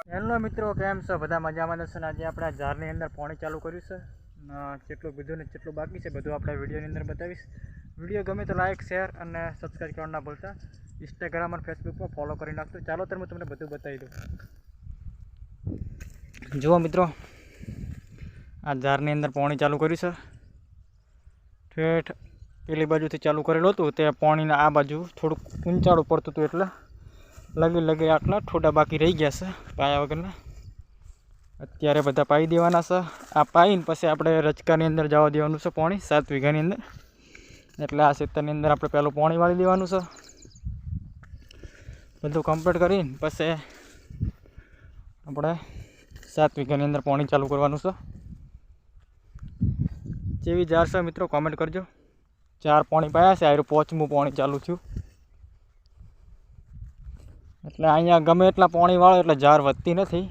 Hello મિત્રો, કેમ છો? બધા મજામાં હશે ને? આજે આપણે આ ઝારની અંદર પાણી ચાલુ કર્યું છે. જેટલું બધું ને જેટલું બાકી છે બધું આપણે વિડીયોની અંદર બતાવીશ. વિડીયો ગમે તો લાઇક, શેર અને સબસ્ક્રાઈબ કરવાનું ના ભૂલતા. ઇન્સ્ટાગ્રામ અને ફેસબુકમાં ફોલો કરી નાખતો. ચાલો ત્યારે હું તમને બધું બતાવી દઉં. જુઓ મિત્રો, આ ઝારની અંદર પાણી ચાલુ કર્યું છે. ઠેઠ પેલી બાજુથી ચાલુ કરેલું હતું તે પાણીને આ બાજુ થોડુંક ઊંચાળું પડતું હતું એટલે લગી આટલા ઠોડા બાકી રહી ગયા છે પાયા વગરના. અત્યારે બધા પાઈ દેવાના છે. આ પાઈને પછી આપણે રચકાની અંદર જવા દેવાનું છે પાણી 7 વીઘાની અંદર. એટલે આ ખેતરની અંદર આપણે પહેલું પાણી વાળી દેવાનું છે. બધું કમ્પ્લીટ કરીને પછી આપણે 7 વીઘાની અંદર પાણી ચાલુ કરવાનું છે. જેવી ઝાર છે મિત્રો કોમેન્ટ કરજો. 4 પાણી પાયા છે, આયરું 5મું પાણી ચાલુ થયું. એટલે અહીંયા ગમે એટલા પાણી વાળો એટલે ઝાર વધતી નથી.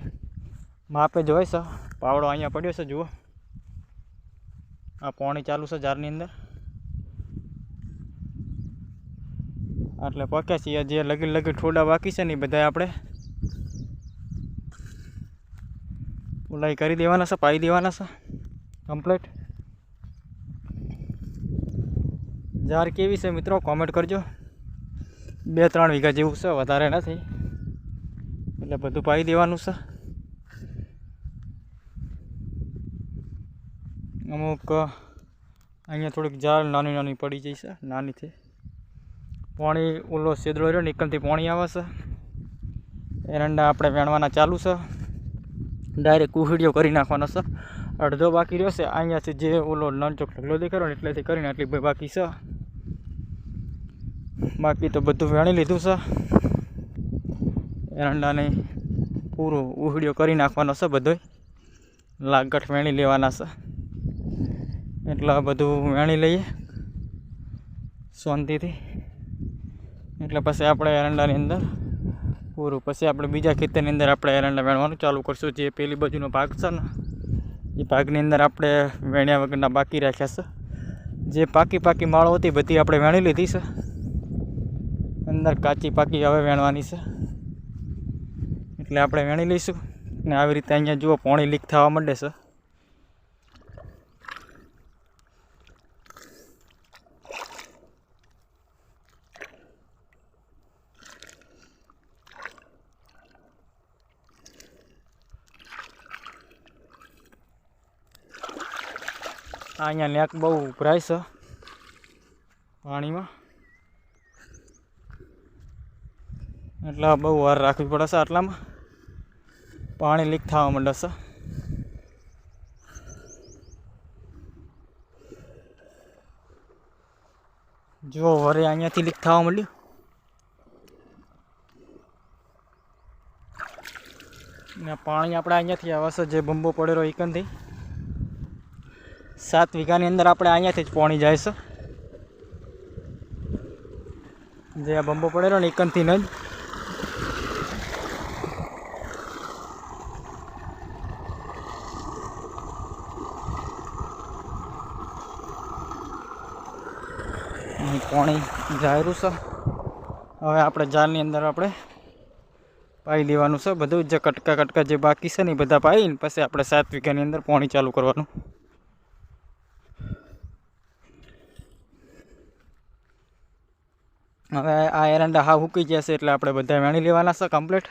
માપે જોઈ છે પાવડો અહીંયા પડ્યો છે. જુઓ, આ પાણી ચાલુ છે ઝારની અંદર. એટલે પક્યા છીએ. જે લગી ઠોડા બાકી છે ને એ બધા આપણે ઉલાઈ કરી દેવાના છે, પાઈ દેવાના છે કમ્પ્લીટ. ઝાર કેવી છે મિત્રો કોમેન્ટ કરજો. 2-3 વીઘા જેવું છે, વધારે નથી. એટલે બધું પાઈ દેવાનું છે. અમુક અહીંયા થોડીક ઝાર નાની પડી જઈ છે, નાનીથી. પાણી ઓલો સેદડો રહ્યો ને એકમથી પાણી આવે છે. એરંડા આપણે વેણવાના ચાલુ છે. ડાયરેક્ટ કુહડીઓ કરી નાખવાનો છે. અડધો બાકી રહ્યો છે. અહીંયાથી જે ઓલો નાનચોક ઢગલો દેખાડો ને એટલેથી કરીને આટલી બાકી છે. બાકી તો બધું વેણી લીધું છે. એરંડાને પૂરું ઉહડીઓ કરી નાખવાનો છે. બધો લાગઠ વેણી લેવાના છે. એટલે બધું વેણી લઈએ શાંતિથી. એટલે પછી આપણે એરંડાની અંદર પૂરું પછી આપણે બીજા ખેતરની અંદર આપણે એરંડા વેણવાનું ચાલુ કરશું. જે પેલી બાજુનો ભાગ છે ને એ ભાગની અંદર આપણે વેણ્યા વગરના બાકી રાખ્યા છે. જે પાકી માળો હતી બધી આપણે વેણી લીધી છે. અંદર કાચી પાકી હવે વેણવાની છે. એટલે આપણે વેણી લઈશું. ને આવી રીતે અહીંયા જુઓ પાણી લીક થવા માંડે છે. અહીંયા નેક બહુ ઉભરાય છે પાણીમાં. એટલે બહુ વાર રાખવી પડે છે. આટલામાં પાણી લીક થવા માંડે છે. જુઓ વરે અહીંયાથી લીક થવા માંડ્યું. ને પાણી આપણે અહીંયાથી આવે છે. જે બંબો પડેલો એકનથી 7 વીઘાની અંદર આપણે અહીંયાથી જ પાણી જાય છે. જે આ બંબો પડેલો ને એકનથી ન જ. પાણી જાયરું છે. હવે આપણે ઝારની અંદર આપણે પાઈ દેવાનું છે બધું. જે કટકા જે બાકી છે ને એ બધા પાઈને પછી આપણે 7 વીઘાની અંદર પાણી ચાલુ કરવાનું. હવે આ એરંડા હા સૂકી ગયા છે એટલે આપણે બધા વેણી લેવાના છે કમ્પ્લીટ.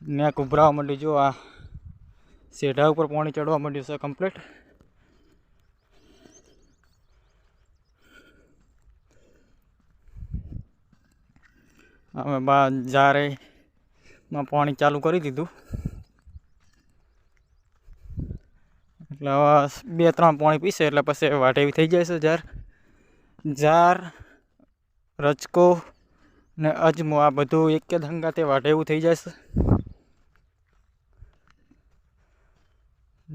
નેક ઉભરાવા માંડ્યું. જો આ સેઢા ઉપર પાણી ચડવા માંડ્યું છે કમ્પ્લીટ. અમે ઝારેમાં પાણી ચાલુ કરી દીધું. એટલે હવે 2-3 પાણી પીશે એટલે પછી વાટેવી થઈ જાય છે ઝાર રચકો ને અજમો આ બધું એક જ હંગાતે વાટેવું થઈ જાય છે.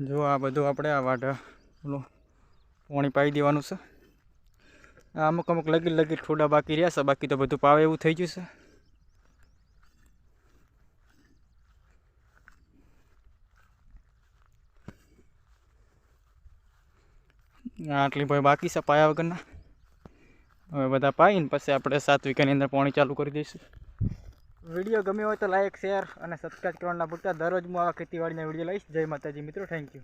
જો આ બધું આપણે આ વાઢા ઓલું પાણી પાઈ દેવાનું છે. અમુક લગી ઠોડા બાકી રહ્યા છે. બાકી તો બધું પાવે એવું થઈ ગયું છે. આટલી ભાઈ બાકી છે પાયા વગરના. હવે બધા પાઈને પછી આપણે 7 વીઘાની અંદર પાણી ચાલુ કરી દઈશું. વિડીયો ગમ્યો હોય તો લાઇક શેર અને સબસ્ક્રાઈબ કરવાના ભૂલતા. દરરોજ હું આવા ખેતીવાડીના વિડીયો લઈશ. જય માતાજી મિત્રો, થેન્ક યુ.